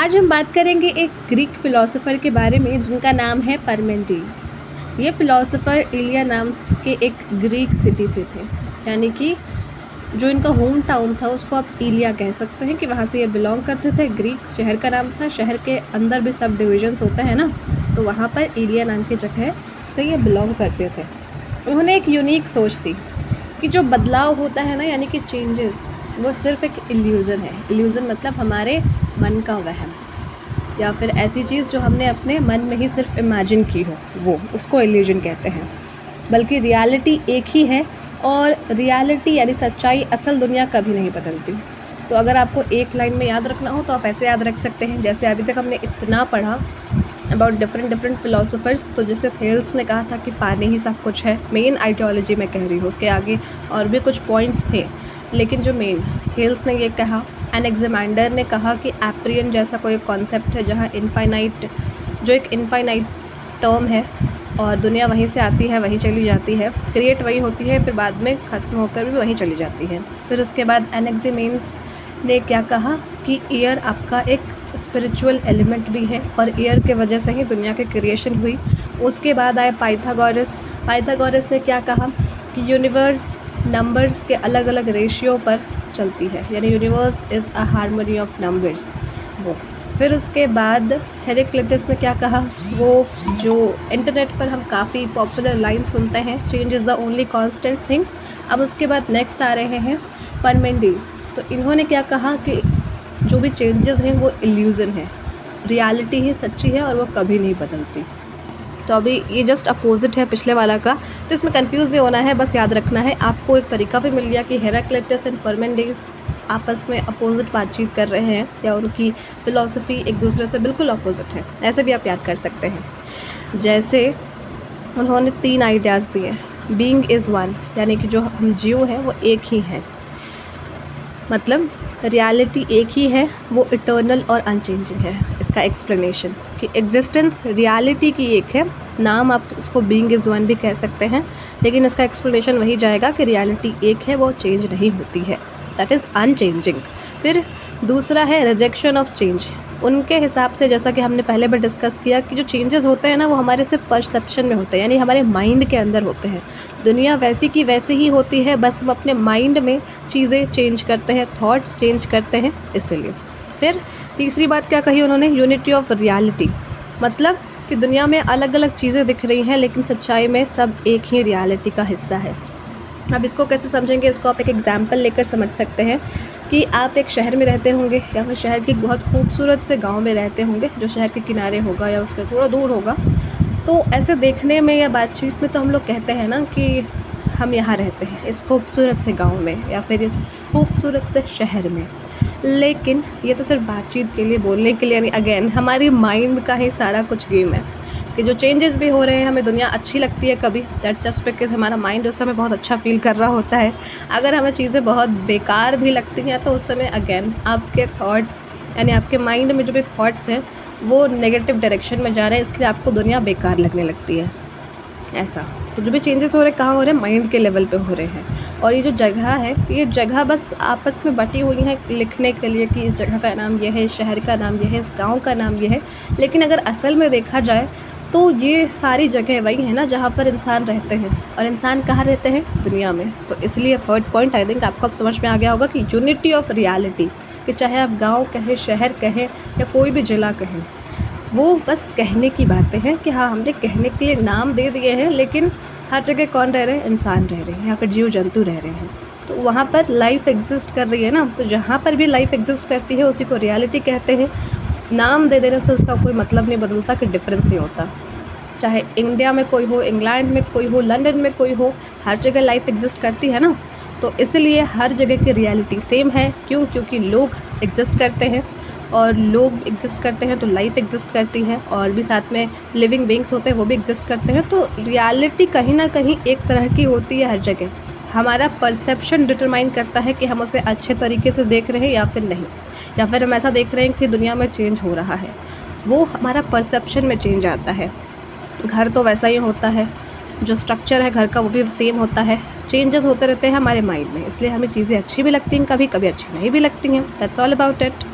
आज हम बात करेंगे एक ग्रीक फ़िलासफ़र के बारे में जिनका नाम है पार्मेनिडेस। ये फ़िलासफ़र इलिया नाम के एक ग्रीक सिटी से थे, यानी कि जो इनका होम टाउन था उसको आप इलिया कह सकते हैं कि वहाँ से ये बिलोंग करते थे। ग्रीक शहर का नाम था, शहर के अंदर भी सब डिविजन्स होते हैं ना, तो वहाँ पर इलिया नाम की जगह से ये बिलोंग करते थे। उन्होंने एक यूनिक सोच थी कि जो बदलाव होता है ना, यानी कि चेंजेस, वो सिर्फ़ एक इल्यूज़न है। इल्यूज़न मतलब हमारे मन का वहम या फिर ऐसी चीज़ जो हमने अपने मन में ही सिर्फ इमेजिन की हो, वो उसको इल्यूजन कहते हैं। बल्कि रियलिटी एक ही है और रियलिटी यानी सच्चाई, असल दुनिया कभी नहीं बदलती। तो अगर आपको एक लाइन में याद रखना हो तो आप ऐसे याद रख सकते हैं, जैसे अभी तक हमने इतना पढ़ा अबाउट डिफरेंट फ़िलासफ़र्स। तो जैसे थेल्स ने कहा था कि पानी ही सब कुछ है, मेन आइडियोलॉजी मैं कह रही हूँ, उसके आगे और भी कुछ पॉइंट्स थे, लेकिन जो मेन थेल्स ने ये कहा। एनेक्सिमांडर ने कहा कि एप्रियन जैसा कोई कॉन्सेप्ट है जहाँ इनफाइनाइट, जो एक इनफाइनाइट टर्म है और दुनिया वहीं से आती है वहीं चली जाती है, क्रिएट वहीं होती है, फिर बाद में ख़त्म होकर भी वहीं चली जाती है। फिर उसके बाद एनेक्सिमेंस ने क्या कहा कि एयर आपका एक स्पिरिचुअल एलिमेंट भी है और एयर के वजह से ही दुनिया की क्रिएशन हुई। उसके बाद आए पाइथागोरस। पाइथागोरस ने क्या कहा कि यूनिवर्स नंबर्स के अलग अलग रेशियो पर चलती है, यानी universe is a harmony of numbers, वो। फिर उसके बाद हेराक्लिटस ने क्या कहा, वो जो इंटरनेट पर हम काफ़ी पॉपुलर लाइन सुनते हैं, change is the only constant thing. अब उसके बाद नेक्स्ट आ रहे हैं पार्मेनिडेस। तो इन्होंने क्या कहा कि जो भी चेंजेस हैं वो इल्यूज़न है, रियलिटी ही सच्ची है और वो कभी नहीं बदलती। तो अभी ये जस्ट अपोजिट है पिछले वाला का, तो इसमें कंफ्यूज नहीं होना है, बस याद रखना है। आपको एक तरीका भी मिल गया कि हेराक्लिटस एंड पार्मेनिडेस आपस में अपोजिट बातचीत कर रहे हैं या उनकी फ़िलासफ़ी एक दूसरे से बिल्कुल अपोजिट है, ऐसे भी आप याद कर सकते हैं। जैसे उन्होंने 3 आइडियाज़ दिए। बीइंग इज़ वन, यानी कि जो हम जीव हैं वो एक ही हैं, मतलब रियलिटी एक ही है, वो इटर्नल और अनचेंजिंग है। इसका एक्सप्लेनेशन कि एग्जिस्टेंस रियलिटी की एक है, नाम आप उसको बीइंग इज़ वन भी कह सकते हैं, लेकिन इसका एक्सप्लेनेशन वही जाएगा कि रियलिटी एक है, वो चेंज नहीं होती है, दैट इज़ अनचेंजिंग। फिर दूसरा है रिजेक्शन ऑफ चेंज। उनके हिसाब से, जैसा कि हमने पहले भी डिस्कस किया, कि जो चेंजेस होते हैं ना वो हमारे सिर्फ परसेप्शन में होते हैं, यानी हमारे माइंड के अंदर होते हैं। दुनिया वैसी की वैसी ही होती है, बस हम अपने माइंड में चीज़ें चेंज करते हैं, थॉट्स चेंज करते हैं, इसलिए। फिर तीसरी बात क्या कही उन्होंने, यूनिटी ऑफ रियलिटी, मतलब कि दुनिया में अलग अलग चीज़ें दिख रही हैं लेकिन सच्चाई में सब एक ही रियलिटी का हिस्सा है। अब इसको कैसे समझेंगे, इसको आप एक एग्जाम्पल लेकर समझ सकते हैं कि आप एक शहर में रहते होंगे या फिर शहर के एक बहुत खूबसूरत से गांव में रहते होंगे जो शहर के किनारे होगा या उसके थोड़ा दूर होगा। तो ऐसे देखने में या बातचीत में तो हम लोग कहते हैं ना कि हम यहाँ रहते हैं इस खूबसूरत से गांव में या फिर इस खूबसूरत से शहर में, लेकिन ये तो सिर्फ बातचीत के लिए, बोलने के लिए नहीं। अगेन हमारी माइंड का ही सारा कुछ गेम है कि जो चेंजेस भी हो रहे हैं, हमें दुनिया अच्छी लगती है कभी, दैट्स जस्ट बिकॉज हमारा माइंड उस समय बहुत अच्छा फील कर रहा होता है। अगर हमें चीज़ें बहुत बेकार भी लगती हैं तो उस समय अगेन आपके थॉट्स, यानी आपके माइंड में जो भी थॉट्स हैं वो नेगेटिव डायरेक्शन में जा रहे हैं, इसलिए आपको दुनिया बेकार लगने लगती है। ऐसा तो जो भी चेंजेस हो रहे हैं कहाँ हो रहे हैं, माइंड के लेवल पे हो रहे हैं। और ये जो जगह है, ये जगह बस आपस में बटी हुई है लिखने के लिए कि इस जगह का नाम ये है, इस शहर का नाम ये है, इस गांव का नाम ये है, लेकिन अगर असल में देखा जाए तो ये सारी जगह वही है ना जहाँ पर इंसान रहते हैं। और इंसान कहाँ रहते हैं, दुनिया में। तो इसलिए थर्ड पॉइंट आई थिंक आपको अब समझ में आ गया होगा कि यूनिटी ऑफ रियलिटी, कि चाहे आप गाँव कहें, शहर कहें या कोई भी ज़िला कहें, वो बस कहने की बातें हैं कि हाँ हमने कहने के लिए नाम दे दिए हैं, लेकिन हर जगह कौन रह रहे हैं, इंसान रह रहे हैं या फिर जीव जंतु रह रहे हैं। तो वहाँ पर लाइफ एग्जिस्ट कर रही है ना, तो जहाँ पर भी लाइफ एग्जिस्ट करती है उसी को रियलिटी कहते हैं। नाम दे देने से उसका कोई मतलब नहीं बदलता, कि डिफरेंस नहीं होता। चाहे इंडिया में कोई हो, इंग्लैंड में कोई हो, लंदन में कोई हो, हर जगह लाइफ एग्जिस्ट करती है ना। तो इसलिए हर जगह की रियलिटी सेम है। क्यों? क्योंकि लोग एग्जिस्ट करते हैं और लोग एग्जिस्ट करते हैं तो लाइफ एग्जिस्ट करती है, और भी साथ में लिविंग बीइंग्स होते हैं वो भी एग्जिस्ट करते हैं। तो रियलिटी कहीं ना कहीं एक तरह की होती है हर जगह। हमारा परसेप्शन डिटरमाइन करता है कि हम उसे अच्छे तरीके से देख रहे हैं या फिर नहीं, या फिर हम ऐसा देख रहे हैं कि दुनिया में चेंज हो रहा है, वो हमारा परसेप्शन में चेंज आता है। घर तो वैसा ही होता है, जो स्ट्रक्चर है घर का वो भी सेम होता है, चेंजेस होते रहते हैं हमारे माइंड में, इसलिए हमें चीज़ें अच्छी भी लगती हैं, कभी कभी अच्छी नहीं भी लगती हैं। That's all about it.